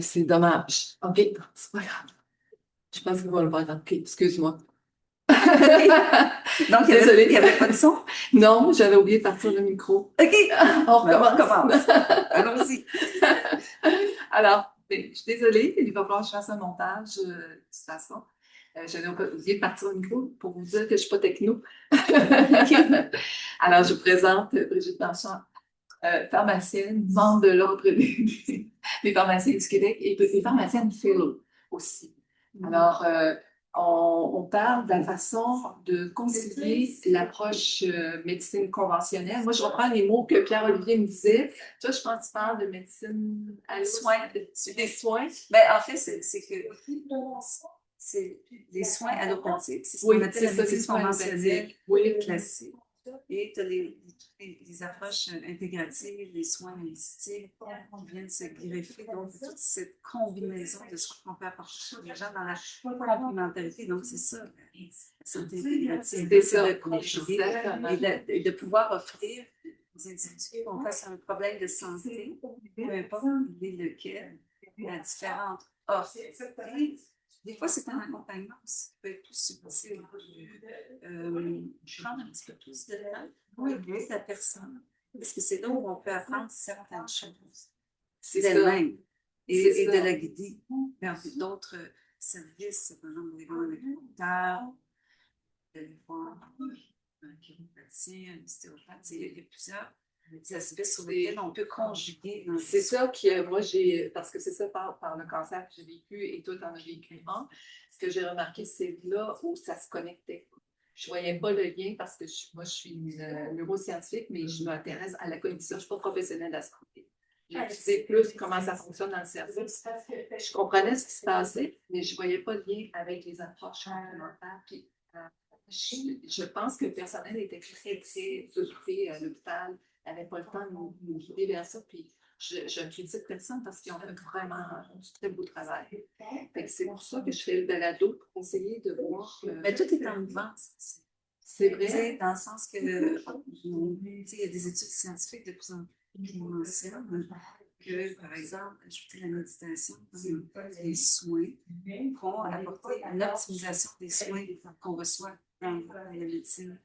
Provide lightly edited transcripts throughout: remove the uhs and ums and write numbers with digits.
C'est dommage. OK, c'est pas grave. Je pense qu'il va le voir. OK, excuse-moi. Donc, il Désolée. n'y avait pas de son. Non, j'avais oublié de partir le micro. OK, On ben, on recommence. recommence. Allons-y. Alors, je suis désolée, il va falloir que je fasse un montage de toute façon. J'avais oublié de partir le micro pour vous dire que je ne suis pas techno. Alors, je vous présente Brigitte Blanchard, pharmacienne, membre de l'Ordre des pharmaciens du Québec et des pharmaciennes fellow aussi. Alors, on parle de la façon de concilier l'approche médecine conventionnelle. Moi, je reprends les mots que Pierre-Olivier me disait. Toi, je pense que tu parles de médecine à Soins. des soins. Ben, en fait, c'est que c'est les soins allopathiques, c'est ce qu'on Oui, appelle c'est la ça, les médecine soins conventionnelle allopathiques. Oui, classique. Et tu as les approches intégratives, les soins holistiques qui viennent se greffer. Donc, toute cette combinaison de soins qu'on peut apporter aux gens dans la complémentarité. Donc, c'est ça, la santé intégrative. c'est C'est ça. de conjuguer et de pouvoir offrir aux individus qui ont face à un problème de santé, peu importe il est lequel, à différentes offres. Et des fois, c'est un accompagnement aussi qui peut être plus subtil. Prendre un petit peu plus de temps pour écouter la personne. Parce que c'est là où on peut apprendre certaines choses d'elle-même et de la guider vers d'autres services, par exemple, d'aller voir un agriculteur, d'aller voir un chiropratien, un ostéopathe. Il y a plusieurs aspects sur lesquels on peut conjuguer. C'est ça que moi j'ai, parce que c'est ça par le cancer que j'ai vécu et toi t'en as vécu un. Ce que j'ai remarqué, c'est là où ça se connectait. Je ne voyais pas le lien parce que moi je suis une neuroscientifique, mais je m'intéresse à la cognition. Je ne suis pas professionnelle de la santé. Je sais plus comment ça fonctionne dans le cerveau. Je comprenais ce qui se passait, mais je ne voyais pas le lien avec les approches complémentaires. Puis, je pense que le personnel était très, très occupé à l'hôpital, n'avait pas le temps de nous guider vers ça. Puis je critique personne parce qu'ils ont fait vraiment du très beau travail. Fait que c'est pour ça que je fais le balado pour essayer de voir. Mais tout est en mouvance. C'est vrai. Dans le sens que, il y a des études scientifiques de plus en plus qui mentionnent que, par exemple, ajouter la méditation dans les soins vont apporter une optimisation des soins qu'on reçoit dans la médecine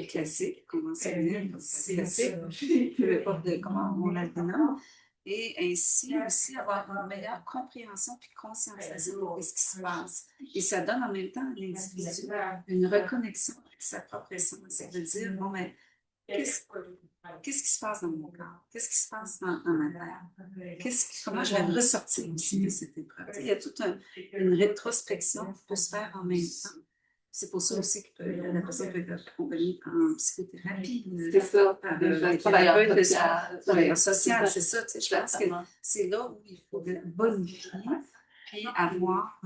classique, conventionnelle, classique, peu importe comment on la dénomme, et ainsi aussi avoir une meilleure compréhension puis conscientisation de ce qui se passe. Et ça donne en même temps à l'individu une reconnexion avec sa propre essence. C'est de dire, bon, mais qu'est-ce qui se passe dans mon corps? Qu'est-ce qui se passe dans ma tête? Comment je vais ressortir aussi de cette épreuve? Il y a toute une rétrospection qui peut se faire en même temps. C'est pour ça aussi que la personne peut être accompagnée en psychothérapie. C'est ça. Des thérapeutes social, c'est ça. Je pense que c'est là où il faut bonifier puis avoir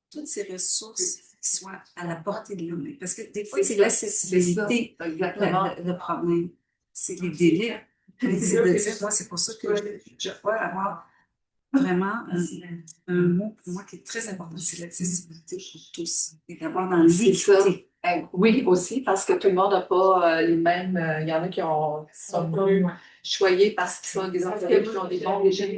toutes ces ressources qui soient à la portée de l'homme. Parce que des fois, c'est l'accessibilité, le problème. C'est les délais. C'est de dire, moi, c'est pour ça que je dois avoir vraiment un mot pour moi qui est très important, c'est l'accessibilité pour tous. Et d'avoir dans l'équité. Oui, aussi, parce que tout le monde n'a pas les mêmes. Il y en a qui sont plus choyés parce qu'ils sont des handicapés qui ont des bons régimes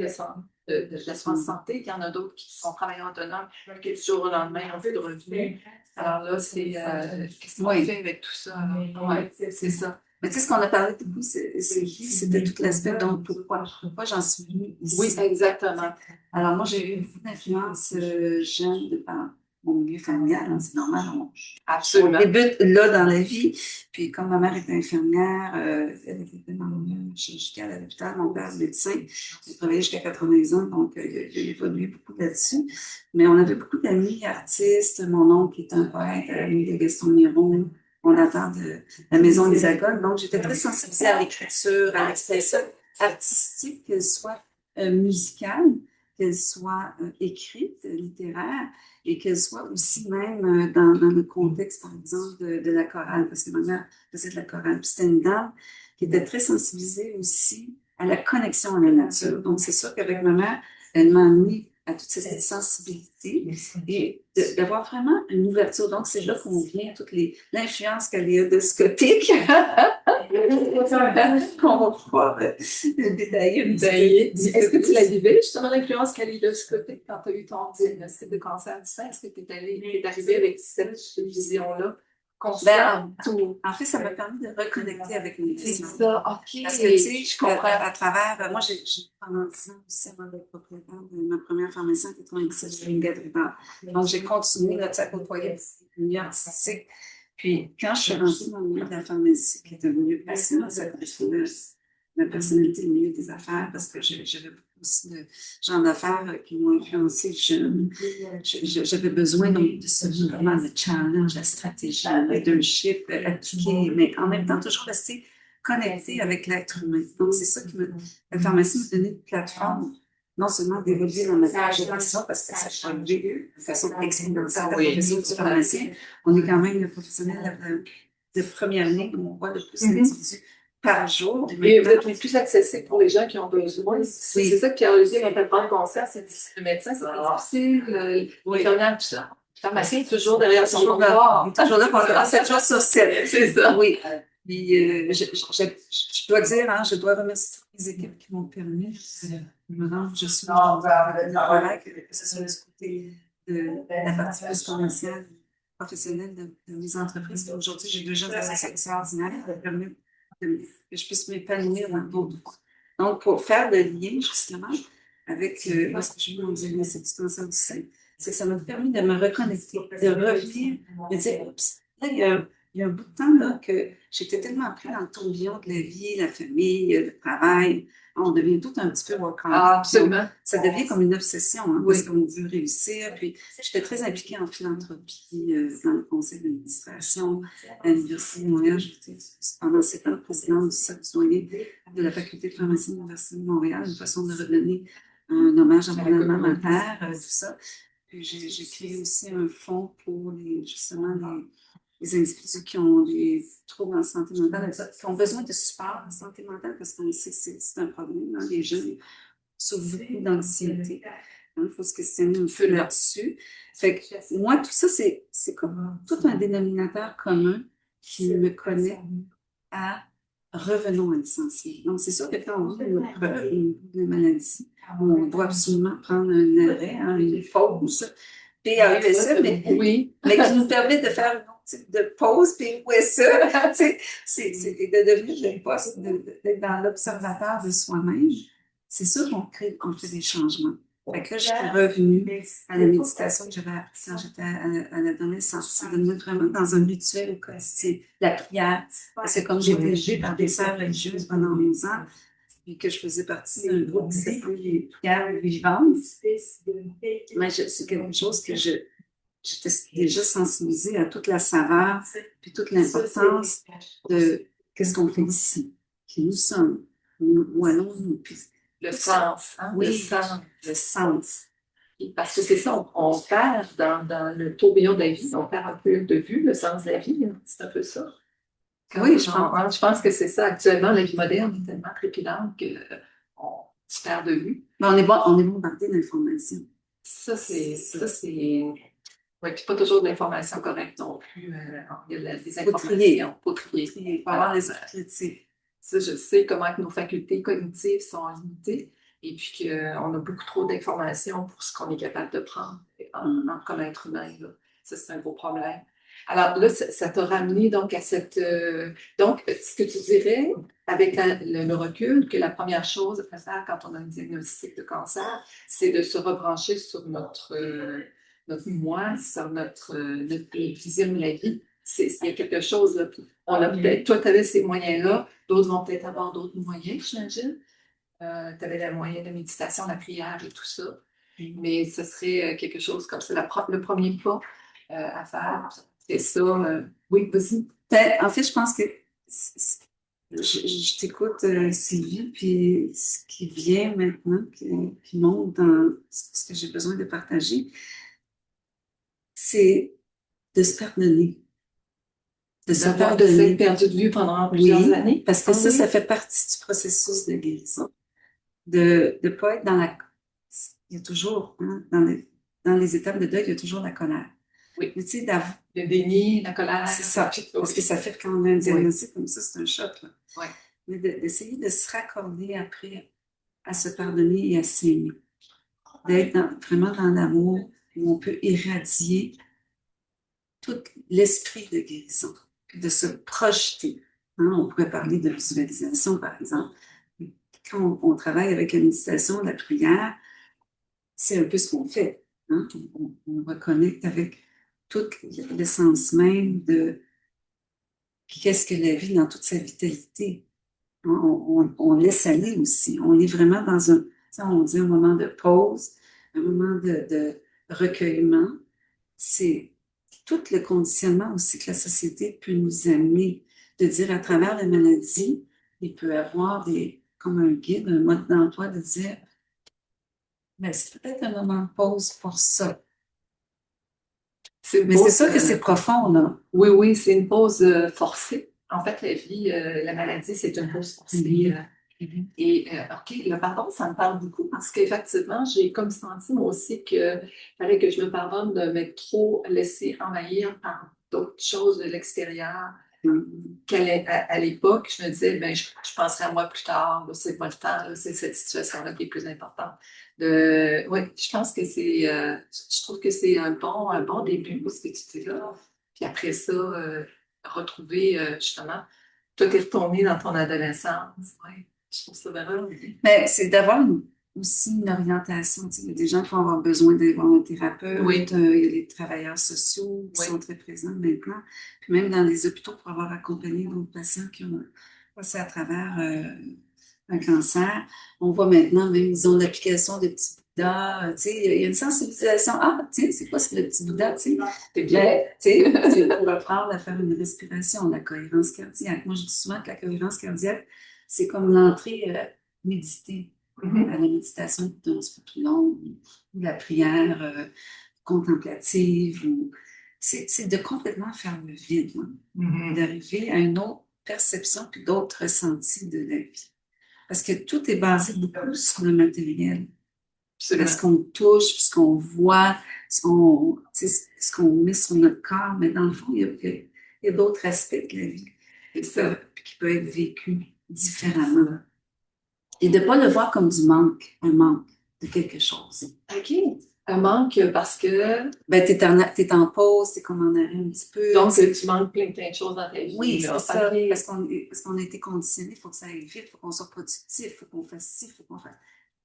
de l'assurance santé. Il y en a d'autres qui sont travailleurs autonomes, qui du jour au lendemain ont plus de revenus. Alors là, c'est qu'est-ce qu'on fait avec tout ça? Oui, c'est ça. Mais tu sais, ce qu'on a parlé beaucoup, c'était tout l'aspect donc pourquoi j'en suis venue ici. Oui, exactement. Alors moi, j'ai eu beaucoup d'influence jeune de par mon milieu familial, hein, c'est normal. Absolument. On débute là dans la vie. Puis comme ma mère était infirmière, elle était dans le milieu chirurgical à l'hôpital, mon père médecin. J'ai travaillé jusqu'à 80 ans, donc j'ai évolué beaucoup là-dessus. Mais on avait beaucoup d'amis artistes. Mon oncle est un poète, ami de Gaston Miron, fondateur de la Maison des Agones. Donc, j'étais très sensibilisée à l'écriture, à l'expression artistique, qu'elle soit musicale, qu'elle soit écrite, littéraire, et qu'elle soit aussi même dans le contexte, par exemple, de la chorale, parce que ma mère faisait de la chorale. Puis c'était une dame qui était très sensibilisée aussi à la connexion à la nature. Donc, c'est sûr qu'avec ma mère, elle m'a amené à toute cette sensibilité et d'avoir vraiment une ouverture. Donc, c'est là qu'on vient toute l'influence kaléidoscopique qu'on va pouvoir détailler un petit peu. Est-ce que tu la vivais, justement, l'influence kaléidoscopique quand tu as eu ton diagnostic de cancer du sein? Est-ce que tu es arrivé avec cette vision-là? Ben, en fait, ça m'a permis de reconnecter avec mes C'est patients. ça, OK. Parce que, tu sais, Je comprends. à travers, moi, j'ai pendant 10 ans aussi avant d'être propriétaire de ma première pharmacie en 97, j'ai une galerie d'art. Donc, j'ai continué là, à côtoyer le milieu artistique. Puis, quand je suis rentrée dans le milieu de la pharmacie, qui est un milieu passionnant, ça correspondait à ma personnalité, le milieu des affaires, parce que j'avais beaucoup aussi de gens d'affaires qui m'ont influencé jeune. J'avais besoin donc de ce vraiment de challenge, la stratégie, le leadership appliqué, mais en même temps, toujours rester connecté avec l'être humain. Donc, c'est ça qui la pharmacie m'a donné une plateforme, non seulement d'évoluer dans ma profession, parce que ça change de façon exponentielle. La profession du pharmacien, on est quand même le professionnel de première ligne où on voit le plus d'individus par jour. Et vous êtes plus accessible pour les gens qui ont besoin. C'est ça que Pierre-Olivier m'a fait prendre conscience. C'est le médecin, c'est difficile. L'infirmière, tout ça. Le pharmacien est toujours derrière son comptoir. Toujours là pendant 7 jours sur 7. C'est ça. Oui. Puis, je dois dire, hein, je dois remercier toutes les équipes qui m'ont permis de me rendre où je suis. Voilà, que ce soit du côté de la partie plus commerciale, professionnelle de mes entreprises. Aujourd'hui, j'ai 2 jeunes associés extraordinaires qui me permettent que je puisse m'épanouir dans d'autres voies. Donc, pour faire le lien, justement, avec lorsque j'ai eu mon diagnostic du cancer du sein, c'est que ça m'a permis de me reconnecter, de revenir, de dire, oups, là, il y a un bout de temps là, que j'étais tellement pris dans le tourbillon de la vie, la famille, le travail. On devient tout un petit peu workaholic. Ah, absolument. Ça devient comme une obsession, hein, parce qu'on veut réussir. Puis, j'étais très impliquée en philanthropie, dans le conseil d'administration à l'Université de Montréal. J'étais pendant 7 ans présidente du cercle doyen de la faculté de pharmacie de l'Université de Montréal, une façon de redonner un hommage à mon alma mater, tout ça. Puis, j'ai créé aussi un fonds pour justement les individus qui ont des troubles en santé mentale, qui ont besoin de support en santé mentale, parce qu'on sait que c'est un problème. Hein, les jeunes souffrent beaucoup d'anxiété. Il faut se questionner un peu là-dessus. Fait que moi, tout ça, c'est comme tout un dénominateur commun qui me connecte à revenons à l'essentiel. Donc, c'est sûr que quand on vit une maladie, on doit absolument prendre un arrêt, hein, une pause, PAUSE, mais qui nous permet de faire un autre type de pause, puis c'est de devenir le poste, d'être dans l'observateur de soi-même. C'est sûr qu'on fait des changements. Fait que là, je suis revenue à la méditation que j'avais appris quand j'étais à l'adolescence. Ça de me mettre vraiment dans un rituel au quotidien, la prière. Parce que comme j'ai été élevée par des sœurs religieuses pendant 11 ans, puis que je faisais partie d'un groupe qui s'appelait les prières vivantes, mais c'est quelque chose que j'étais déjà sensibilisée à toute la saveur, puis toute l'importance de qu'est-ce qu'on fait ici, qui nous sommes, où allons-nous, puis le sens, hein? Oui, le sens. Parce que c'est ça, on perd dans le tourbillon de la vie, on perd un peu de vue le sens de la vie, hein. C'est un peu ça. Oui, je pense que c'est ça. Actuellement, la vie moderne est tellement trépidante qu'on se perd de vue. Mais on est bombardé d'informations. Ça, c'est. Oui, puis pas toujours de l'information correcte non plus. Il y a des informations. Faut trier. Il faut avoir les critiques. Ça, je sais comment que nos facultés cognitives sont limitées et puis qu'on a beaucoup trop d'informations pour ce qu'on est capable de prendre comme être humain. Là. Ça, c'est un gros problème. Alors là, ça t'a ramené donc à cette... donc, ce que tu dirais, avec le recul, que la première chose à faire quand on a un diagnostic de cancer, c'est de se rebrancher sur notre moi, sur notre vision de la vie. Il y a quelque chose, là. On a peut-être, toi, tu avais ces moyens-là, d'autres vont peut-être avoir d'autres moyens, j'imagine. Tu avais les moyens de méditation, la prière et tout ça. Mais ce serait quelque chose comme ça, le premier pas à faire. C'est ça. Oui, vas-y. En fait, je pense que je t'écoute, Sylvie, puis ce qui vient maintenant, qui monte dans ce que j'ai besoin de partager, c'est de se pardonner. De s'être perdu de vue pendant plusieurs années. Parce que ça fait partie du processus de guérison. De ne pas être dans il y a toujours, hein, dans les étapes de deuil, il y a toujours la colère. Oui. Mais tu sais, le déni, la colère. c'est ça. Parce que ça fait quand on a un diagnostic comme ça, c'est un choc. Là. Oui. Mais d'essayer de se raccorder après à se pardonner et à s'aimer. D'être vraiment dans l'amour où on peut irradier tout l'esprit de guérison, de se projeter. Hein, on pourrait parler de visualisation, par exemple. Quand on travaille avec la méditation, la prière, c'est un peu ce qu'on fait. Hein? On reconnecte avec toute l'essence même de qu'est-ce que la vie dans toute sa vitalité. On laisse aller aussi. On est vraiment dans on dit un moment de pause, un moment de recueillement. C'est tout le conditionnement aussi que la société peut nous amener, de dire à travers la maladie, il peut y avoir comme un guide, un mode d'emploi de dire, ben, c'est peut-être un moment de pause pour ça. Mais c'est sûr que c'est profond, là. Oui, oui, c'est une pause forcée. En fait, la vie, la maladie, c'est une pause forcée. Et OK, le pardon, ça me parle beaucoup parce qu'effectivement, j'ai comme senti moi aussi qu'il fallait que je me pardonne de m'être trop laissée envahir par d'autres choses de l'extérieur. À l'époque, je me disais, ben, je penserai à moi plus tard, c'est pas le temps, c'est cette situation-là qui est plus importante. Oui, je pense que je trouve que c'est un bon début pour ce que tu dis là. Puis après ça, retrouver justement, toi, t'es retourné dans ton adolescence. Ouais. Je trouve ça vraiment. Mais c'est d'avoir aussi une orientation. Il y a des gens qui vont avoir besoin d'aller voir un thérapeute. Oui. Il y a des travailleurs sociaux qui sont très présents maintenant. Puis même dans les hôpitaux pour avoir accompagné d'autres patients qui ont passé à travers un cancer. On voit maintenant, même, ils ont l'application de petits Bouddha. Il y a une sensibilisation. Ah, tiens, c'est quoi le petit Bouddha? C'est bien. Pour apprendre à faire une respiration, la cohérence cardiaque. Moi, je dis souvent que la cohérence cardiaque, c'est comme l'entrée méditée à la méditation d'un petit peu plus longue, ou la prière contemplative. C'est de complètement faire le vide, d'arriver à une autre perception que d'autres ressentis de la vie. Parce que tout est basé beaucoup sur le matériel. Ce qu'on touche, ce qu'on voit, ce qu'on met sur notre corps. Mais dans le fond, il y a d'autres aspects de la vie qui peuvent être vécus différemment. Et de ne pas le voir comme du manque, un manque de quelque chose. OK. Un manque parce que... Ben, t'es en pause, t'es comme en arrêt un petit peu. Donc, tu manques plein de choses dans ta vie. Oui, c'est ça. Parce qu'on a été conditionné, il faut que ça aille vite, il faut qu'on soit productif, il faut qu'on fasse ci, il faut qu'on fasse...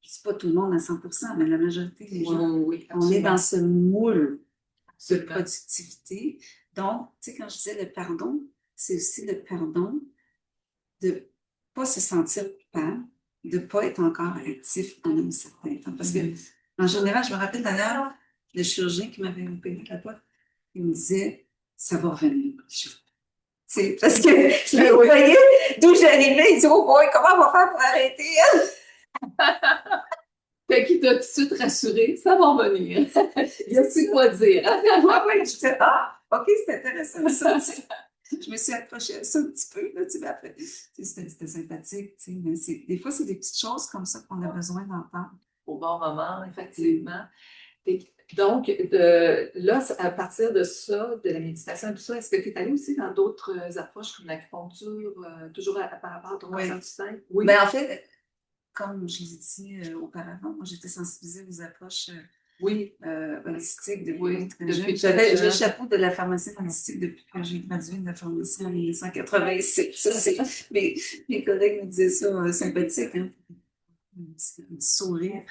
Je ne dis pas tout le monde à 100%, mais la majorité des gens, on est dans ce moule de productivité. Donc, tu sais, quand je disais le pardon, c'est aussi le pardon de ne pas se sentir coupable, de ne pas être encore actif pendant un certain temps. Parce que, en général, je me rappelle d'ailleurs, le chirurgien qui m'avait opéré là-bas, il me disait, ça va revenir. C'est parce que je le voyais d'où j'arrivais, il dit, oh boy, comment on va faire pour arrêter? Fait qu'il t'a tout de suite rassuré, ça va revenir. Il y a plus quoi dire. Je disais, ah, OK, c'est intéressant ça. Je me suis accrochée à ça un petit peu, là, mais après, c'était sympathique, mais des fois, c'est des petites choses comme ça qu'on a besoin d'entendre. Au bon moment, effectivement. Donc, là, à partir de ça, de la méditation et tout ça, est-ce que tu es allé aussi dans d'autres approches comme l'acupuncture, toujours par rapport à ton cancer du sein? Oui. Ben, en fait, comme je l'ai dit auparavant, moi, j'étais sensibilisée aux approches holistiques depuis très jeune. J'avais le chapeau de la pharmacie holistique depuis que j'ai gradué de la pharmacie en 1986. Ça, mes collègues me disaient ça sympathique, hein? Un petit sourire.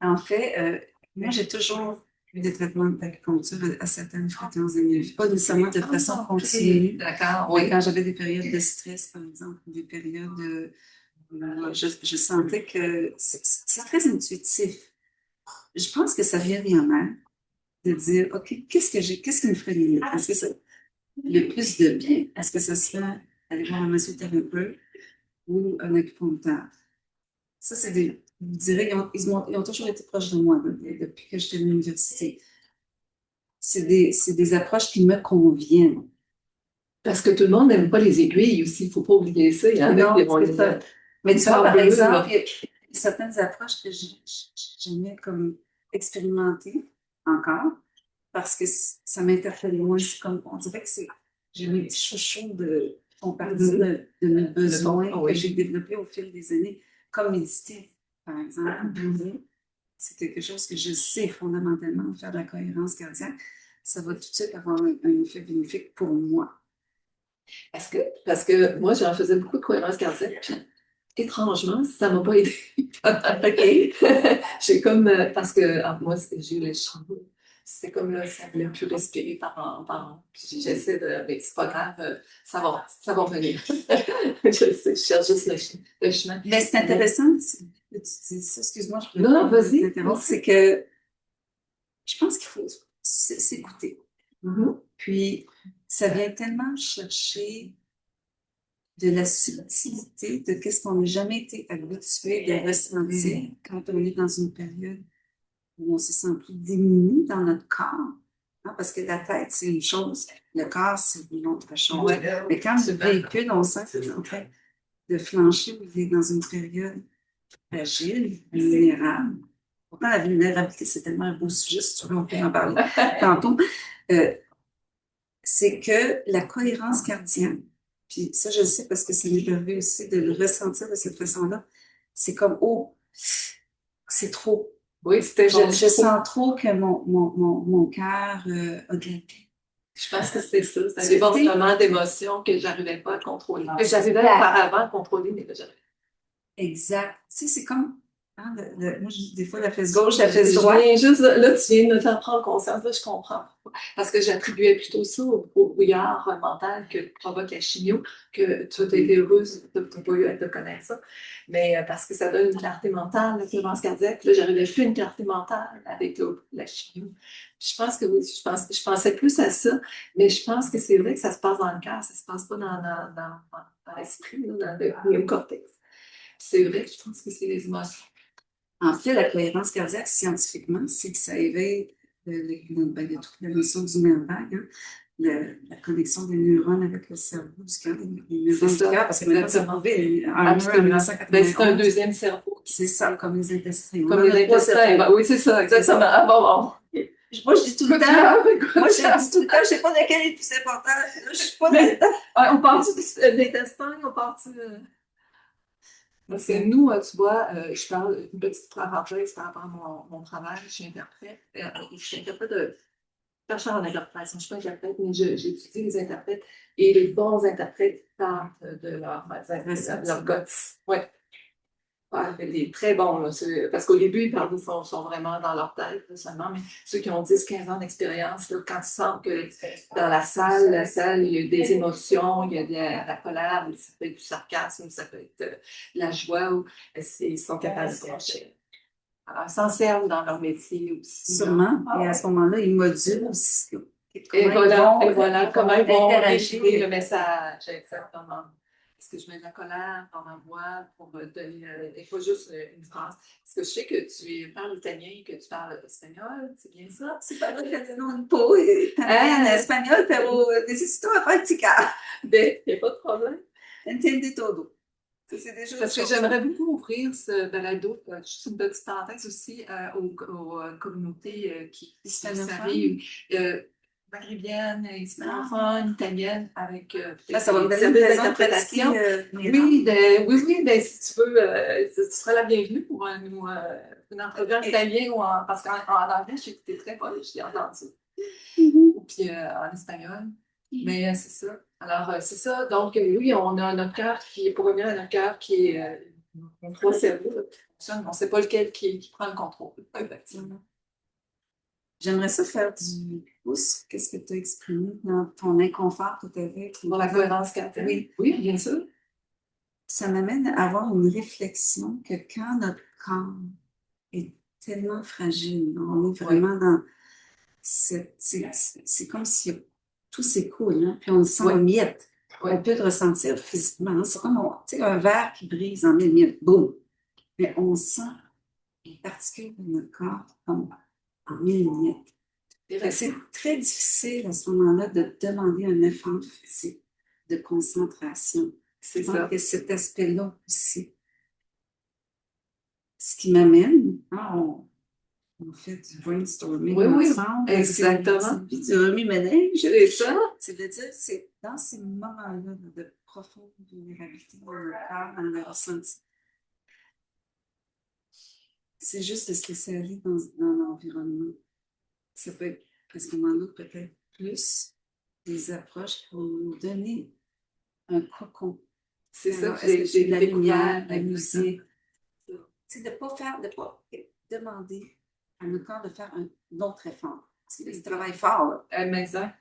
En fait, moi, j'ai toujours eu des traitements d'acupuncture à certaines fréquences de ma vie. Pas nécessairement de façon continue. D'accord, oui. Quand j'avais des périodes de stress, par exemple, des périodes de... je sentais que c'est très intuitif. Je pense que ça vient des mères de dire, OK, qu'est-ce qui me ferait mieux? Est-ce que c'est le plus de bien? Est-ce que ce serait aller voir un massothérapeute ou un acupuncteur? Ça, c'est des... Je dirais, ils ont toujours été proches de moi depuis que j'étais à l'université. C'est des approches qui me conviennent. Parce que tout le monde n'aime pas les aiguilles aussi, il ne faut pas oublier ça. Il y en a qui vont les... Mais tu vois, par exemple, certaines approches que j'ai jamais comme expérimentées encore, parce que ça m'interpelle moins. C'est comme, on dirait que j'ai mes petits chouchous de font partie de mes besoins que j'ai développés au fil des années, comme méditer, par exemple. C'est quelque chose que je sais fondamentalement, faire de la cohérence cardiaque, ça va tout de suite avoir un effet bénéfique pour moi. Parce que moi, j'en faisais beaucoup de cohérence cardiaque, puis étrangement, ça m'a pas aidé. J'ai comme, parce que moi, j'ai eu les cheveux. C'est comme là, ça voulait plus respirer par an. Puis j'essaie de, mais c'est pas grave, ça va revenir. Je sais, je cherche juste le chemin. Mais c'est intéressant, que tu dis ça, excuse-moi, je non, vas-y. C'est que je pense qu'il faut s'écouter. Puis, ça vient tellement chercher de la subtilité de qu'est-ce qu'on n'a jamais été habitué de ressentir quand on est dans une période où on se sent plus démuni dans notre corps. Hein, parce que la tête, c'est une chose, le corps, c'est une autre chose. Mais quand le véhicule, on sent qu'il est en train de flancher, ou il est dans une période fragile, vulnérable. Pourtant, la vulnérabilité, c'est tellement un beau sujet, si tu veux, on peut en parler tantôt. C'est que la cohérence cardiaque, puis ça, je le sais parce que ça m'est arrivé aussi de le ressentir de cette façon-là, c'est comme, oh, c'est trop. Oui, c'était je sens trop que mon cœur a de la paix. Je pense que c'était ça. C'est un débordement d'émotions que j'arrivais pas à contrôler. Que j'arrivais auparavant à contrôler, mais que j'arrivais. Exact. Tu sais, c'est comme, hein, moi, je dis des fois, la fesse gauche, la fesse droite. Juste, là, tu viens de me faire prendre conscience, là, je comprends. Parce que j'attribuais plutôt ça au brouillard mental que provoque la chimio, que tu as été heureuse de ne pas eu à te connaître ça. Mais parce que ça donne une clarté mentale, la cohérence cardiaque. Là, j'arrivais plus à une clarté mentale avec la chimio. Je pense que oui, je pensais plus à ça, mais je pense que c'est vrai que ça se passe dans le cœur, ça se passe pas dans l'esprit, dans le cortex. C'est vrai que je pense que c'est les émotions. En fait, la cohérence cardiaque, scientifiquement, c'est que ça éveille la notion du nerf vague, hein, la connexion des neurones avec le cerveau du cœur, les neurones du cœur, parce que maintenant, c'est prouvé en 1991. C'est un deuxième cerveau. C'est ça, comme les intestins. Comme les intestins, oui, c'est ça, exactement. Ah, bon. Moi, je dis tout le temps, je sais pas lequel est le plus important. Là, je suis pas là-dedans. On part de l'intestin, on part du... Parce que nous, tu vois, je parle une petite parenthèse par rapport à mon travail, je suis interprète. Je suis interprète de chercheur en interprétation. Je ne suis pas interprète, mais j'étudie les interprètes et les bons interprètes partent de leur guts. Ouais. Ouais, les très bons, là, parce qu'au début, ils parlent, sont vraiment dans leur tête là, seulement, mais ceux qui ont 10-15 ans d'expérience, là, quand tu sens que dans la salle, il y a des émotions, il y a de la colère, ça peut être du sarcasme, ça peut être de la joie, ou ils sont capables de trancher. Alors, ils s'en servent dans leur métier aussi. Sûrement, et à ce moment-là, ils modulent aussi. Et voilà, comment ils vont déchirer le message, exactement. Est-ce que je mets de la colère dans ma voix pour me donner, et pas juste une phrase? Parce que je sais que tu parles italien, que tu parles espagnol, c'est bien ça? Si parlo italiano un po', italiano, espagnol, pero necesito praticar. Ben, il n'y a pas de problème. Entende todo. Parce que j'aimerais beaucoup ouvrir ce balado, juste une petite parenthèse aussi, aux communautés qui s'arrivent. Maghrébine, hispanophone, italienne, avec ça va me donner une raison d'interprétation. Oui, ben, si tu veux, tu seras la bienvenue pour une entrevue en italien ou parce qu'en anglais, j'ai écouté très pas, j'ai entendu. Puis en espagnol. Mais c'est ça. Alors, c'est ça. Donc, oui, on a notre cœur pour revenir à notre cœur qui est trois cerveaux, là, qui fonctionnent. On ne sait pas lequel qui prend le contrôle. Effectivement. J'aimerais ça faire du pouce. Qu'est-ce que tu as exprimé dans ton inconfort que tu avais? Pour la cohérence cardiaque. Oui, bien sûr. Ça m'amène à avoir une réflexion que quand notre corps est tellement fragile, on est vraiment dans c'est comme si tout s'écoule, hein, puis on le sent en miettes. On peut le ressentir physiquement. Hein, c'est comme un verre qui brise en mille miettes. Boum! Mais on sent les particules de notre corps comme en mille miettes. C'est très difficile à ce moment-là de demander un effort physique de concentration. C'est ça. Que cet aspect-là aussi. ce qui m'amène, hein, on fait du brainstorming ensemble. Exactement. Puis du remue-ménage. C'est ça. C'est de dire, c'est dans ces moments-là de profonde vulnérabilité dans le corps, dans le ressenti. C'est juste de se laisser aller dans l'environnement. Ça peut être, parce qu'on en a peut-être plus des approches qui vont nous donner un cocon. C'est ça, j'ai de la lumière, la musique. C'est de ne pas demander à notre corps de faire un autre effort. Il travaille fort. Exact.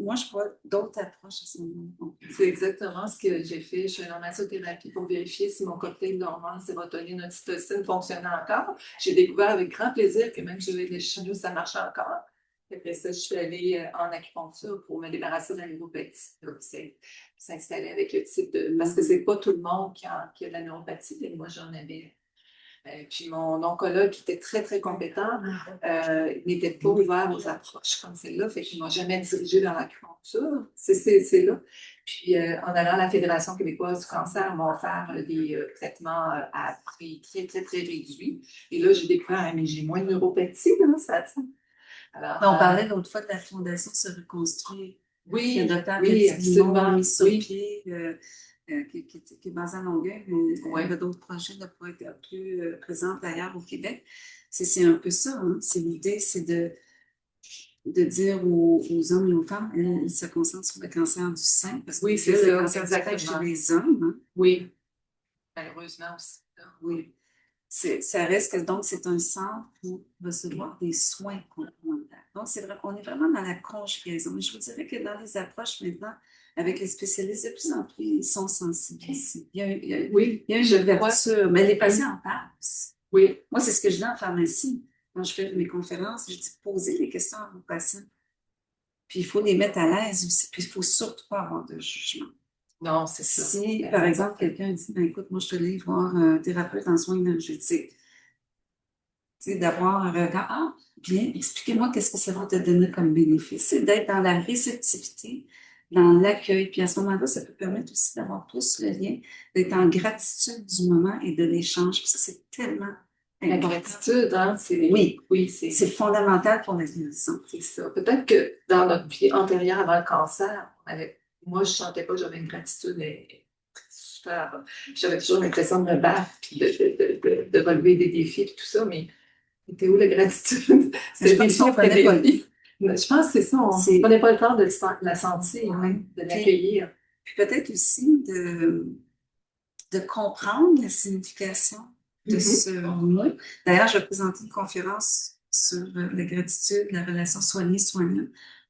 Moi, je vois d'autres approches à ce moment. C'est exactement ce que j'ai fait. Je suis en massothérapie pour vérifier si mon cocktail d'hormones, sérotonine, oxytocine fonctionnait encore. J'ai découvert avec grand plaisir que même si j'avais des genoux, ça marchait encore. Après ça, je suis allée en acupuncture pour me débarrasser de la neuropathie. S'installer avec le type de... Parce que c'est pas tout le monde qui a de la neuropathie, et moi, j'en avais. Puis mon oncologue, qui était très, très compétent, n'était pas ouvert aux approches comme celle-là. Fait qu'il ne m'a jamais dirigé vers l'acupuncture. C'est là. Puis en allant à la Fédération québécoise du cancer, ils m'ont offert des traitements à prix très, très, très réduit. Et là, j'ai découvert, mais j'ai moins de neuropathie, là, ça. Alors, on parlait l'autre fois de la Fondation Se Reconstruire. Oui, le docteur absolument. Mis sur pied, qui est basé à Longueuil, mais il y avait d'autres projets pour être plus présents ailleurs au Québec. C'est un peu ça. Hein? L'idée, c'est de dire aux hommes et aux femmes, ils se concentrent sur le cancer du sein, parce que c'est le cancer du sein chez les hommes. Hein? Oui, malheureusement aussi. Oui. Ça reste que donc c'est un centre pour recevoir des soins complémentaires. Donc, on est vraiment dans la conjugaison. Mais je vous dirais que dans les approches maintenant, avec les spécialistes, de plus en plus, ils sont sensibilisés. Il y a une ouverture, mais les patients en parlent aussi. Oui. Moi, c'est ce que je dis en pharmacie. Quand je fais mes conférences, je dis posez les questions à vos patients. Puis il faut les mettre à l'aise aussi. Puis il ne faut surtout pas avoir de jugement. Non, c'est ça. Si, par exemple, quelqu'un dit, écoute, moi, je te livre voir un thérapeute en soins énergétiques, d'avoir un regard, bien, expliquez-moi qu'est-ce que ça va te donner comme bénéfice. C'est d'être dans la réceptivité, dans l'accueil. Puis à ce moment-là, ça peut permettre aussi d'avoir plus le lien, d'être en gratitude du moment et de l'échange. Puis ça, c'est tellement la gratitude, hein, c'est fondamental pour la guérison. C'est ça. Peut-être que dans notre vie antérieure avant le cancer, moi, je ne sentais pas que j'avais une gratitude super. J'avais toujours l'impression de me battre, puis de relever des défis, puis tout ça, mais c'était où la gratitude? Je pense qu'on prenait pas le temps. Je pense que c'est ça, on ne prenait pas le temps de la sentir, de l'accueillir. Puis peut-être aussi de comprendre la signification de ce mot. D'ailleurs, je vais présenter une conférence sur la gratitude, la relation soignée-soignant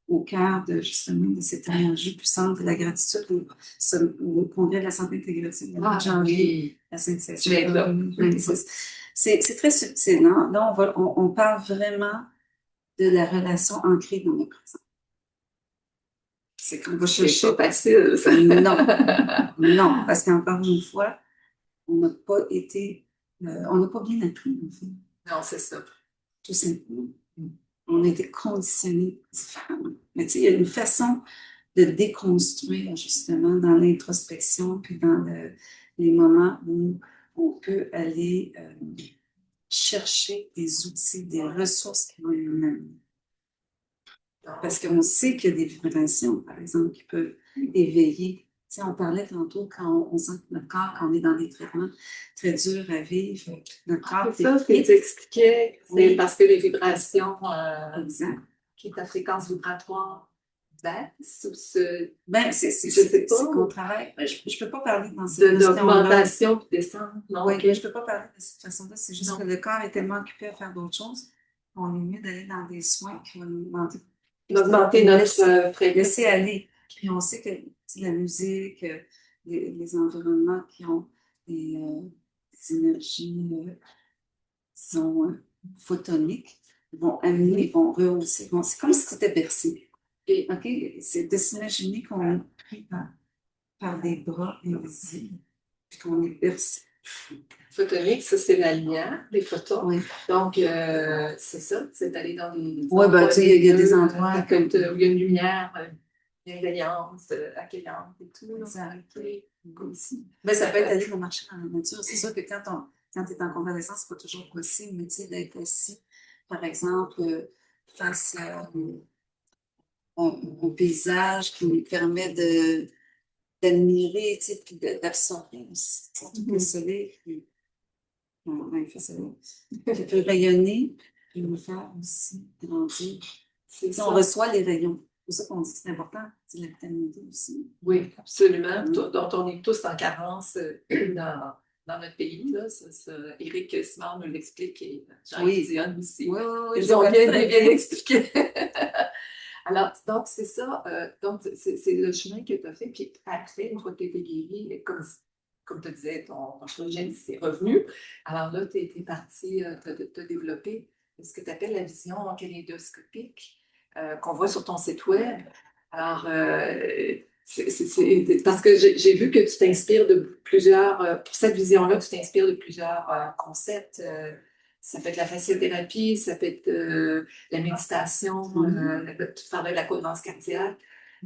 au cœur justement de cette énergie puissante de la gratitude au Congrès de la santé intégrative de janvier à Sainte-Cécile. C'est très subtil. Hein? Là, on parle vraiment de la relation ancrée dans le présent. C'est qu'on va chercher. Pas facile, ça. Non, parce qu'encore une fois, on n'a pas bien appris, en fait. Non, c'est ça. Tout simplement. On a été conditionnés différemment. Mais tu sais, il y a une façon de déconstruire, justement, dans l'introspection, puis dans les moments où on peut aller chercher des outils, des ressources qui vont nous amener. Parce qu'on sait qu'il y a des vibrations, par exemple, qui peuvent éveiller. Tu sais, on parlait tantôt quand on sent que notre corps, quand on est dans des traitements très durs à vivre, notre corps... C'est ça ce que tu expliquais, c'est parce que les vibrations, qui est ta fréquence vibratoire, baisse ou se... c'est qu'on travaille. Je ne peux pas parler dans cette question-là. De l'augmentation puis descente, non? Oui, je ne peux pas parler de cette façon-là. C'est juste que le corps est tellement occupé à faire d'autres choses qu'on est mieux d'aller dans des soins qui vont nous augmenter notre fréquence. Laisser aller. Puis on sait que la musique, les environnements qui ont des énergies, disons, photoniques, vont amener, vont rehausser. C'est comme si c'était bercé. OK? C'est de s'imaginer qu'on est pris par des bras invisibles, puis qu'on est bercé. Photonique, ça c'est la lumière, les photons. Oui. Donc, c'est ça, c'est d'aller dans des... Oui, ben tu sais, il y a des endroits où il y a une lumière bienveillante, accueillante et tout. Là. Exact. Aussi. Ben, ça peut être aller au marché dans la nature. C'est sûr que quand tu es en convalescence, c'est pas toujours possible, mais tu sais, d'être assis, par exemple, face à un paysage qui nous permet d'admirer, tu sais, puis d'absorber aussi. Surtout que le soleil, il fait soleil, qui peut rayonner, puis nous faire aussi grandir. Si on reçoit les rayons. C'est pour ça qu'on dit que c'est important, c'est la vitamine D aussi. Oui, absolument. Dont on est tous en carence dans notre pays. Là. Éric Simard nous l'explique et Jean-Yves aussi. Oui, Ils ont bien expliqué. Alors, donc, c'est ça. Donc, c'est le chemin que tu as fait. Puis après, une fois que tu étais guérie, comme tu disais, ton chirurgien s'est revenu. Alors là, tu es parti, tu as développé ce que tu appelles la vision kaléidoscopique qu'on voit sur ton site web. Alors, parce que j'ai vu que tu t'inspires de plusieurs, pour cette vision-là, tu t'inspires de plusieurs concepts. Ça peut être la fasciothérapie, ça peut être la méditation, tu parlais de la cohérence cardiaque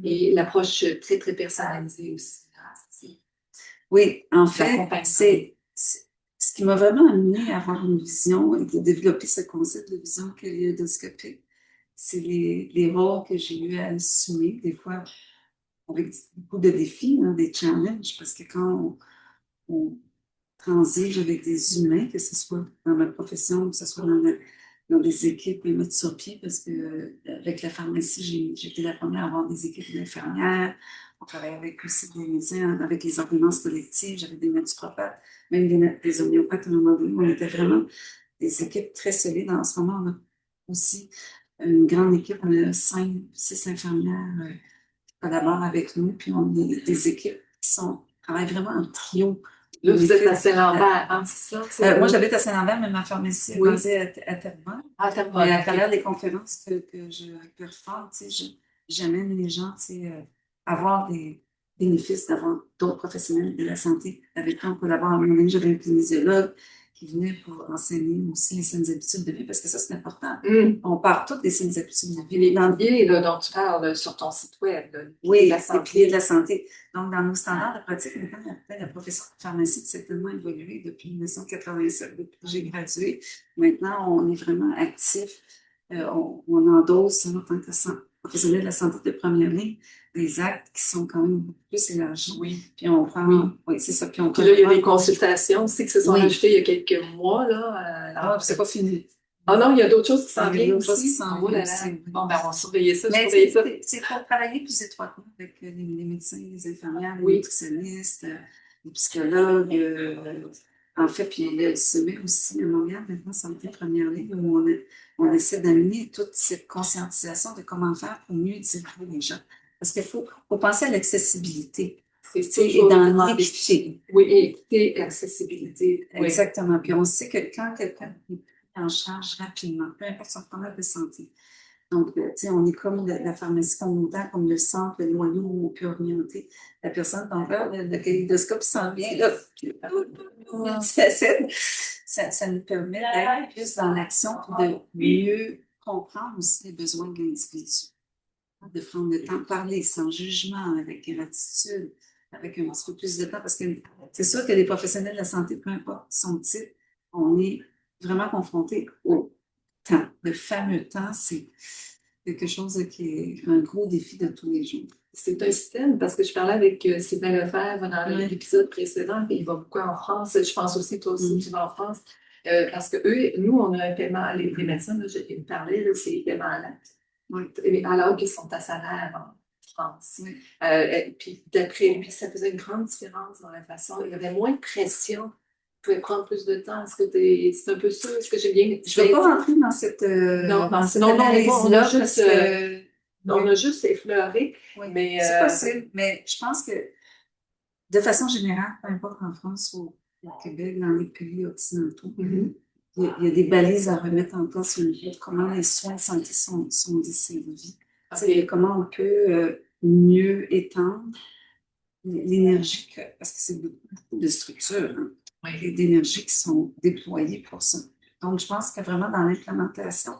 et l'approche très, très personnalisée aussi. Oui, en fait, c'est ce qui m'a vraiment amené à avoir une vision et de développer ce concept de vision kaléidoscopique. C'est les rôles que j'ai eu à assumer, des fois avec beaucoup de défis, hein, des challenges, parce que quand on transige avec des humains, que ce soit dans ma profession, que ce soit dans des équipes mettre sur pied, parce que avec la pharmacie, j'ai été la première à avoir des équipes d'infirmières. On travaille avec aussi des médecins, avec les ordonnances collectives, j'avais des naturopathes, même des homéopathes à un moment donné. On était vraiment des équipes très solides. En ce moment, on a aussi une grande équipe, on a 6 infirmières qui collaborent avec nous, puis on a des équipes qui travaillent vraiment en trio. Là, vous êtes à Saint-Lambert, hein, c'est ça? Moi, j'habite à Saint-Lambert, mais ma pharmacie est basée à Terrebonne. À Terrebonne. Mais à travers les conférences que je performe, j'amène les gens à avoir des bénéfices d'avoir d'autres professionnels de la santé avec qui on collabore. À un moment donné, j'avais un kinésiologue qui venait pour enseigner aussi les saines habitudes de vie, parce que ça, c'est important. On part toutes des saines habitudes de vie. Les piliers dont tu parles sur ton site web. Oui, les piliers de la santé. Donc, dans nos standards de pratique, la profession de pharmacie s'est tellement évoluée depuis 1987, depuis que j'ai gradué. Maintenant, on est vraiment actif. On endosse, en tant que professionnel de la santé de première ligne, des actes qui sont quand même beaucoup plus élargis. Oui. Puis on prend. Oui, c'est ça. Puis là, il y a des consultations aussi qui se sont rajoutées il y a quelques mois. Là, c'est pas fini. Ah non, il y a d'autres choses qui s'en viennent aussi. Bon, ben, on va surveiller ça. Mais c'est pour travailler plus étroitement avec les médecins, les infirmières, les nutritionnistes, les psychologues. En fait, puis il y a le sommet aussi à Montréal, maintenant, Santé Première Ligne, où on essaie d'amener toute cette conscientisation de comment faire pour mieux diriger les gens. Parce qu'il faut penser à l'accessibilité. Et dans l'équité. Oui, équité, accessibilité. Exactement. Puis on sait que quand quelqu'un est pris en charge rapidement, peu importe son problème de santé. Donc, tu sais, on est comme la pharmacie communautaire, comme le centre, le noyau où on peut orienter la personne. Donc là, le kaléidoscope s'en vient, là, ça nous permet d'être plus dans l'action et de mieux comprendre aussi les besoins de l'individu. De prendre le temps de parler sans jugement, avec gratitude, avec un petit peu plus de temps, parce que c'est sûr que les professionnels de la santé, peu importe son titre, on est vraiment confronté au temps. Le fameux temps, c'est quelque chose qui est un gros défi de tous les jours. C'est un système, parce que je parlais avec Sylvain Lefebvre dans l'épisode précédent, et il va beaucoup en France. Je pense aussi, toi aussi, tu vas en France. Parce que nous, on a un paiement, les médecins, là, je parlais, c'est les paiements à l'acte. Alors qu'ils sont à salaire en France. Puis d'après lui, ça faisait une grande différence dans la façon. Il y avait moins de pression. Tu pouvais prendre plus de temps. Est-ce que c'est un peu ça? Est-ce que j'ai bien. Je ne vais pas rentrer dans cette analyse-là parce que. On a juste effleuré. Mais c'est possible. Mais je pense que, de façon générale, peu importe en France ou au Québec, dans les pays occidentaux, il y a des balises à remettre en place sur comment les soins de santé sont desservis. Comment on peut mieux étendre l'énergie, parce que c'est beaucoup de structures, d'énergie qui sont déployées pour ça. Donc, je pense que vraiment dans l'implémentation,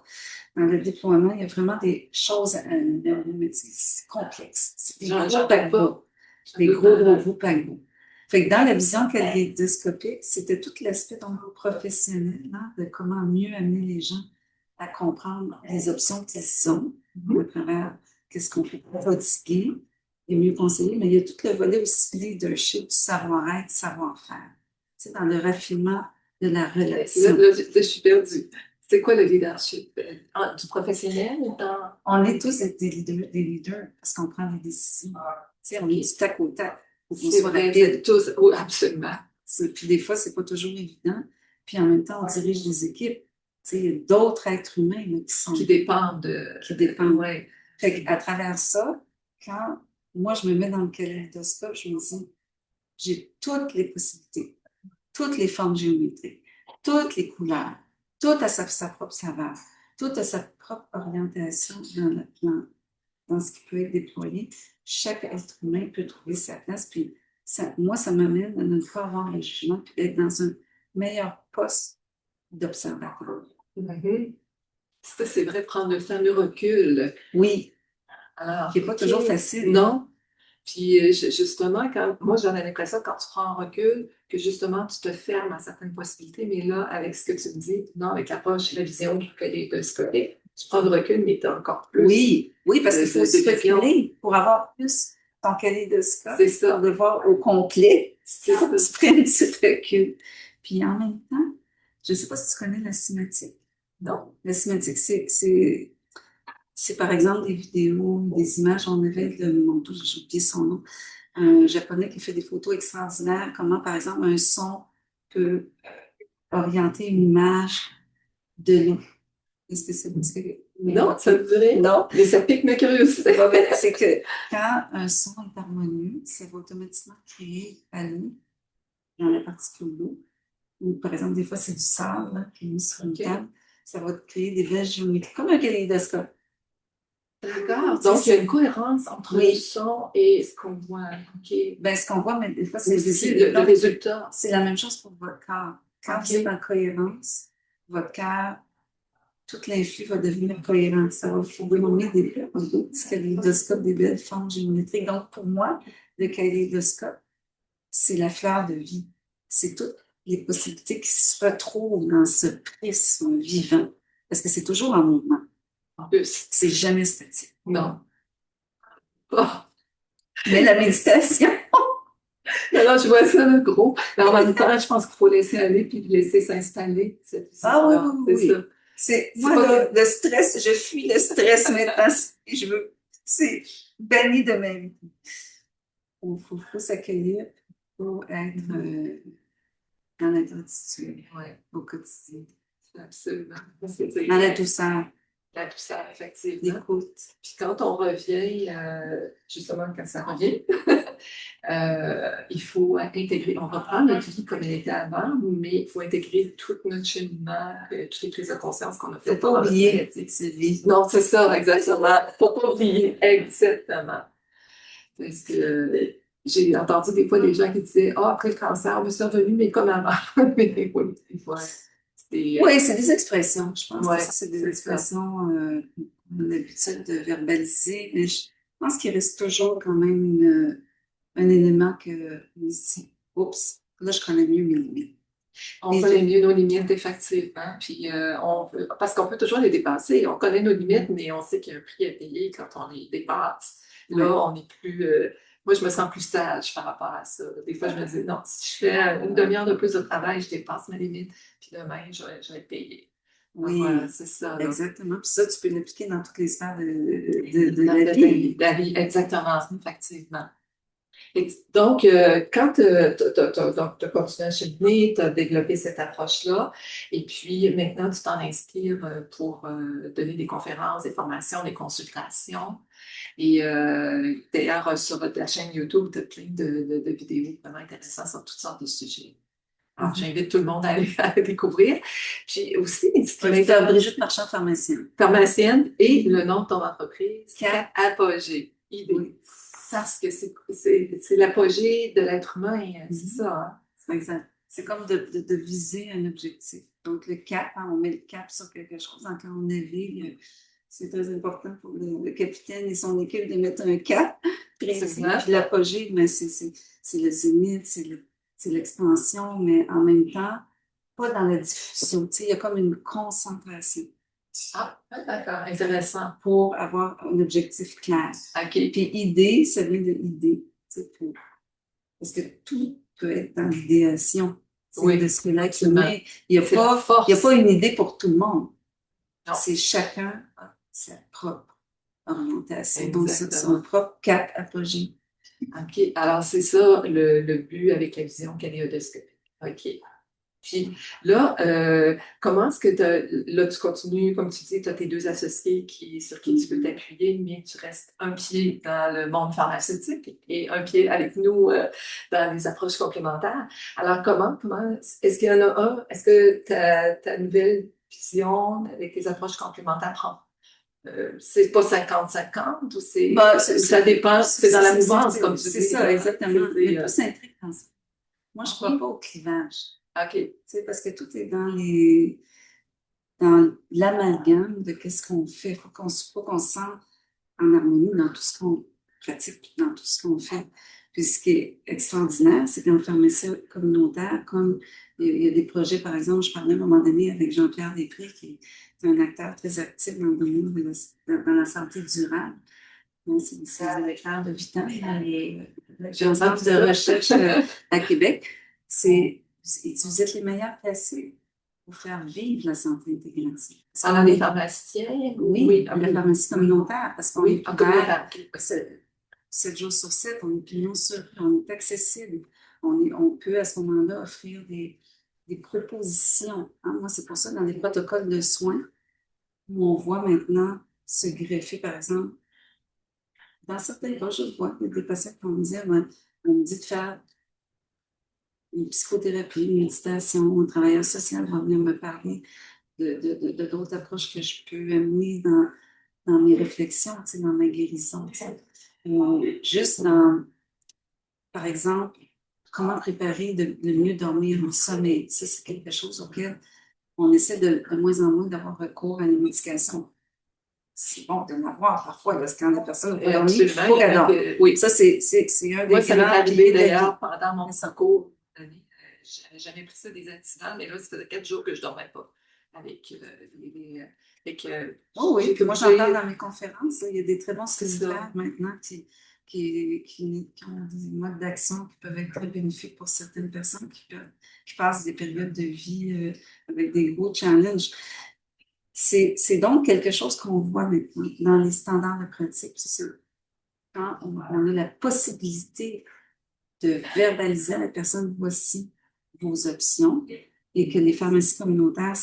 dans le déploiement, il y a vraiment des choses à mais c'est complexe. C'est des gros paquebots. Des gros paquebots. Fait que dans la vision kaléidoscopique, c'était tout l'aspect donc professionnel, hein, de comment mieux amener les gens à comprendre les options qu'ils ont à travers qu'est-ce qu'on peut prodiguer et mieux conseiller. Mais il y a tout le volet aussi leadership, du savoir-être, du savoir-faire. Tu sais, dans le raffinement de la relation. Là, je suis perdue. C'est quoi le leadership? Du professionnel ou dans... On est tous des leaders parce qu'on prend des décisions. Tu sais, on est du tac au tac. Faut qu'on C'est soit vrai, rapide. tous, oui, absolument. Puis des fois, c'est pas toujours évident. Puis en même temps, on dirige des équipes. Tu sais, il y a d'autres êtres humains là, Qui dépendent de... qui dépendent. Ouais. Fait qu'à travers ça, quand moi je me mets dans le kaléidoscope, je me dis, j'ai toutes les possibilités, toutes les formes géométriques, toutes les couleurs, tout a sa propre saveur, tout a sa propre orientation dans ce qui peut être déployé. Chaque être humain peut trouver sa place. Puis moi, ça m'amène à ne pas avoir le jugement, puis d'être dans un meilleur poste d'observateur. Ça, c'est vrai, prendre le fameux recul. Oui. Alors, qui n'est pas toujours facile. Non. Puis justement, moi j'en ai l'impression quand tu prends un recul, que justement tu te fermes à certaines possibilités, mais là, avec ce que tu me dis, non, avec l'approche, la vision kaléidoscopique, tu prends le recul, mais tu as encore plus. Oui, parce qu'il faut se reculer pour avoir plus ton kaléidoscope. C'est ça. Pour le voir au complet. C'est ça. Tu prends une petite recul. Puis en même temps, je ne sais pas si tu connais la cinématique. Non. La cinématique, c'est par exemple des vidéos, des images. On avait j'ai oublié son nom, un japonais qui fait des photos extraordinaires, comment par exemple un son peut orienter une image de l'eau. Est-ce que ça vous dit? Non, ça me dirait. Non. Mais ça pique ma curiosité. C'est que quand un son est harmonieux, ça va automatiquement créer à l'eau, dans la particule d'eau, ou par exemple, des fois, c'est du sable là, qui est mis sur une table, ça va créer des vagues géométriques, comme un kaléidoscope. D'accord. Donc, il y a une cohérence entre le son et ce qu'on voit. Okay. Ben, ce qu'on voit, mais des fois, c'est le résultat. C'est la même chose pour votre corps. Quand vous êtes en cohérence, votre cœur, tout l'influx va devenir cohérent. Ça va vous nommer des petits kaléidoscopes, des belles formes géométriques. Donc, pour moi, le kaléidoscope, c'est la fleur de vie. C'est toutes les possibilités qui se retrouvent dans ce prisme vivant. Parce que c'est toujours en mouvement. En plus. C'est jamais statique. Non. Oh. Mais la méditation. Alors, je vois ça, le gros. Mais en même temps, je pense qu'il faut laisser aller puis laisser s'installer. Oui. C'est moi, le stress, je fuis le stress maintenant. C'est banni de ma vie. Il faut s'accueillir pour être dans la gratitude au quotidien. Absolument. Dans la douceur. La douceur, effectivement. L'écoute. Puis quand on revient, justement, quand ça revient, il faut intégrer, on reprend notre vie comme elle était avant, mais il faut intégrer tout notre cheminement, toutes les prises de conscience qu'on a fait. Il ne faut pas oublier cette vie. Non, c'est ça, exactement. Il ne faut pas oublier, exactement. Parce que j'ai entendu des fois des gens qui disaient « Ah, après le cancer, on me suis revenu, mais comme avant. » Mais oui, des fois. Oui, c'est des expressions, je pense. Ouais, c'est des expressions qu'on a l'habitude de verbaliser, mais je pense qu'il reste toujours quand même un élément que oups, là, je connais mieux mes limites. On connaît mieux nos limites, effectivement. Puis parce qu'on peut toujours les dépasser. On connaît nos limites, mais on sait qu'il y a un prix à payer quand on les dépasse. Là, on n'est plus. Moi, je me sens plus sage par rapport à ça. Des fois, je me dis, non, si je fais une demi-heure de plus de travail, je dépasse ma limite. Puis demain, je vais payer. Oui, voilà, c'est ça. Là. Exactement. Puis ça, tu peux l'appliquer dans toutes les sphères de la vie. Exactement, effectivement. Et donc, quand tu as continué à cheminer, tu as développé cette approche-là, et puis maintenant, tu t'en inspires pour donner des conférences, des formations, des consultations. Et d'ailleurs, sur la chaîne YouTube, tu as plein de vidéos vraiment intéressantes sur toutes sortes de sujets. Alors, j'invite tout le monde à aller découvrir. Puis aussi, Brigitte Marchand, pharmacienne. Pharmacienne, et le nom de ton entreprise, Apogée. Oui. Parce que c'est l'apogée de l'être humain, c'est ça. Hein? Exact. c'est comme de viser un objectif. Donc, le cap, hein, on met le cap sur quelque chose. Quand on navigue, c'est très important pour le capitaine et son équipe de mettre un cap précis. Puis l'apogée, mais c'est le zénith, c'est l'expansion, mais en même temps, pas dans la diffusion. Tu sais, il y a comme une concentration. Ah, d'accord, intéressant. Pour avoir un objectif clair. OK. Puis idée, ça vient de idée. Parce que tout peut être dans l'idéation. Oui, de ce que l'être humain. Il n'y a pas une idée pour tout le monde. C'est chacun a sa propre orientation, donc son propre cap apogée. OK. Alors, c'est ça le but avec la vision kaléidoscopique. OK. Puis là, comment est-ce que là, tu continues, comme tu dis, tu as tes deux associés sur qui tu peux t'appuyer, mais tu restes un pied dans le monde pharmaceutique et un pied avec nous dans les approches complémentaires. Alors, comment, est-ce qu'il y en a un, est-ce que ta nouvelle vision avec tes approches complémentaires prend? C'est pas 50-50 ou ça dépend, c'est dans la mouvance, comme tu dis. C'est ça, exactement. Mais plus intrigue dans ça. Moi, je ne crois pas au clivage. OK. Tu sais, parce que tout est dans l'amalgame de qu'est-ce qu'on fait. Il faut qu'on se sente en harmonie dans tout ce qu'on pratique, dans tout ce qu'on fait. Puis ce qui est extraordinaire, c'est qu'en pharmacie communautaire, comme il y a des projets, par exemple, je parlais à un moment donné avec Jean-Pierre Després, qui est un acteur très actif dans le domaine dans la santé durable. C'est un directeur de Vitan, j'ai un centre de recherche à Québec. Vous êtes les meilleurs placés pour faire vivre la santé intégrative. Alors, les pharmaciens? Oui, la pharmacie communautaire, parce qu'on est communautaire. 7 jours sur 7, on est pignon sur rue, on est accessible. On peut à ce moment-là offrir des propositions. Hein? Moi, c'est pour ça, dans les protocoles de soins, où on voit maintenant se greffer, par exemple, dans certains cas, je vois qu'il y a des patients qui vont me dire, on me dit de faire une psychothérapie, une méditation, un travailleur social va venir me parler de d'autres approches que je peux amener dans mes réflexions, tu sais, dans ma guérison. Juste dans, par exemple, comment préparer de mieux dormir en sommeil. Ça, c'est quelque chose auquel on essaie de moins en moins d'avoir recours à la médication. C'est bon de l'avoir parfois, parce que quand la personne est dormie, il faut qu'elle dorme. Oui, ça, c'est un des moi, ça m'est arrivé d'ailleurs pendant mon parcours. J'avais jamais pris ça des incidents, mais là, ça faisait 4 jours que je ne dormais pas. Avec oh oui, que moi j'entends dans mes conférences, il y a des très bons cellulaires maintenant qui ont des modes d'action qui peuvent être très bénéfiques pour certaines personnes qui passent des périodes de vie avec des gros challenges. C'est donc quelque chose qu'on voit maintenant dans les standards de pratique. Quand on a la possibilité de verbaliser à la personne, voici vos options, et que les pharmacies communautaires,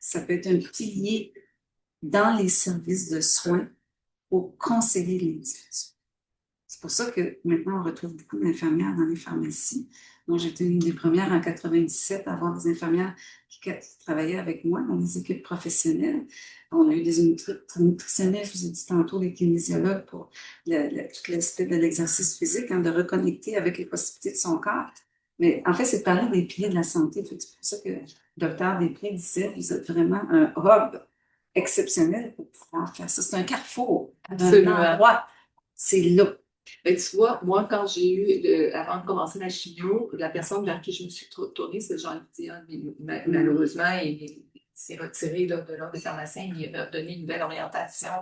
ça peut être un pilier dans les services de soins pour conseiller l'individu. C'est pour ça que maintenant, on retrouve beaucoup d'infirmières dans les pharmacies. Moi, j'étais une des premières en 97 à avoir des infirmières qui travaillaient avec moi dans les équipes professionnelles. On a eu des nutritionnels, je vous ai dit tantôt, des kinésiologues pour tout l'aspect de l'exercice physique, hein, de reconnecter avec les possibilités de son corps. Mais en fait, c'est de parler des piliers de la santé. C'est pour ça que le docteur Després disait, vous êtes vraiment un hub exceptionnel pour pouvoir faire ça. C'est un carrefour, un endroit. C'est là. Ben, tu vois, moi, quand j'ai eu, avant de commencer la chimio, la personne vers qui je me suis tournée, c'est Jean Dion, mais malheureusement, il s'est retiré de l'ordre des pharmaciens, il a donné une nouvelle orientation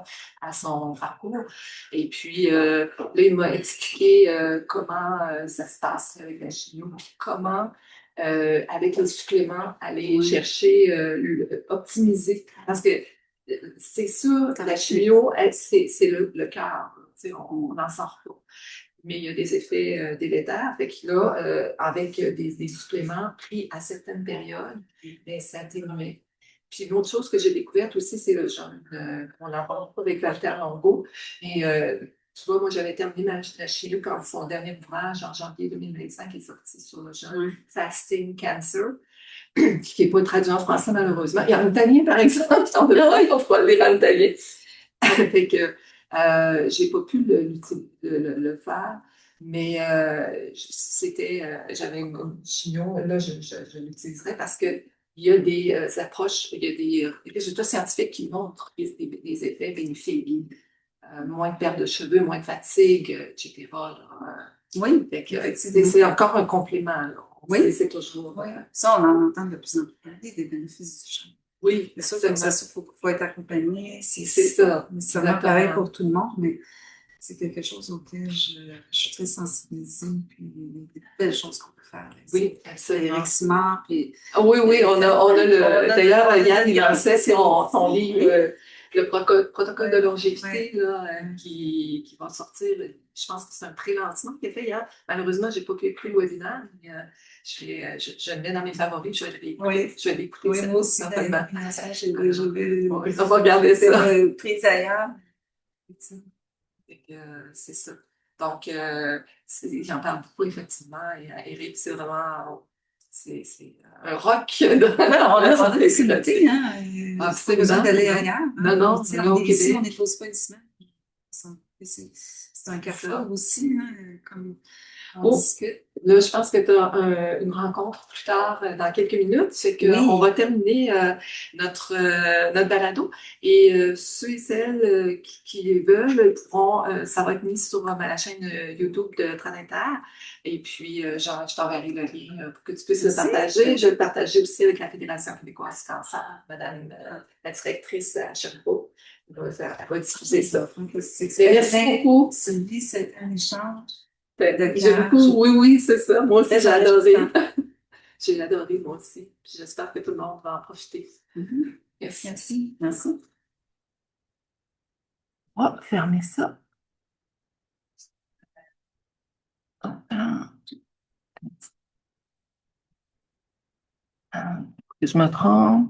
à son parcours. Et puis, là, il m'a expliqué comment ça se passe avec la chimio, comment, avec les suppléments, aller chercher, optimiser. Parce que c'est sûr, la chimio, c'est le cœur. On n'en sort pas. Mais il y a des effets délétères. Fait que là, avec des suppléments pris à certaines périodes, ben, ça atténuait. Puis l'autre chose que j'ai découverte aussi, c'est le jeûne. On n'en parle pas avec Walter Longo. Et tu vois, moi, j'avais terminé la chimio quand son dernier ouvrage, en janvier 2025, est sorti sur le jeûne, Fasting Cancer, qui n'est pas traduit en français, malheureusement. Il y a en italien, par exemple. On va le lire en italien. Fait que j'ai pas pu le faire. Mais j'avais une opinion, là, je l'utiliserais parce que il y a des approches, il y a des résultats scientifiques qui montrent des effets bénéfiques. Moins de perte de cheveux, moins de fatigue, etc. Là. Oui, Fait que, effectivement. c'est encore un complément. Là. Oui. C'est toujours. Oui. Ça, on en entend de plus en plus parler des bénéfices du chant. Oui, C'est sûr que ça, faut être accompagné. c'est ça. C'est vraiment pareil pour tout le monde, mais c'est quelque chose auquel je suis très sensibilisée. Puis il y a des belles choses qu'on peut faire. Oui, absolument. Eric Simard, puis... Oui, on a le. D'ailleurs, Yann, il lançait son livre, le protocole de longévité, là, qui va sortir. Je pense que c'est un pré-lancement qu'il a fait hier. Malheureusement, je n'ai pas pu écouter le webinaire, mais je le mets dans mes favoris. Je vais l'écouter. Oui, moi aussi, certainement. On va regarder ça. Prise ailleurs. C'est ça. Donc, j'en parle beaucoup, effectivement. Et Eric, c'est vraiment. C'est un rock. On a des similarités, hein. Pas besoin d'aller ailleurs. Non, on est ici, on n'est pas une semaine. C'est un carrefour aussi, hein, comme on discute. Là, je pense que tu as une rencontre plus tard, dans quelques minutes. C'est qu'on va terminer notre balado. Et ceux et celles qui veulent pourront, ça va être mis sur la chaîne YouTube de Traninter. Et puis, je t'enverrai le lien pour que tu puisses le partager. Je vais le partager aussi avec la Fédération québécoise du cancer, Madame la directrice à Sherbrooke. Elle va diffuser ça. Merci beaucoup. Sylvie, c'est un échange. Oui, c'est ça. Moi aussi, j'ai adoré. J'ai adoré, moi aussi. J'espère que tout le monde va en profiter. Merci. On va fermer ça. Je me trompe.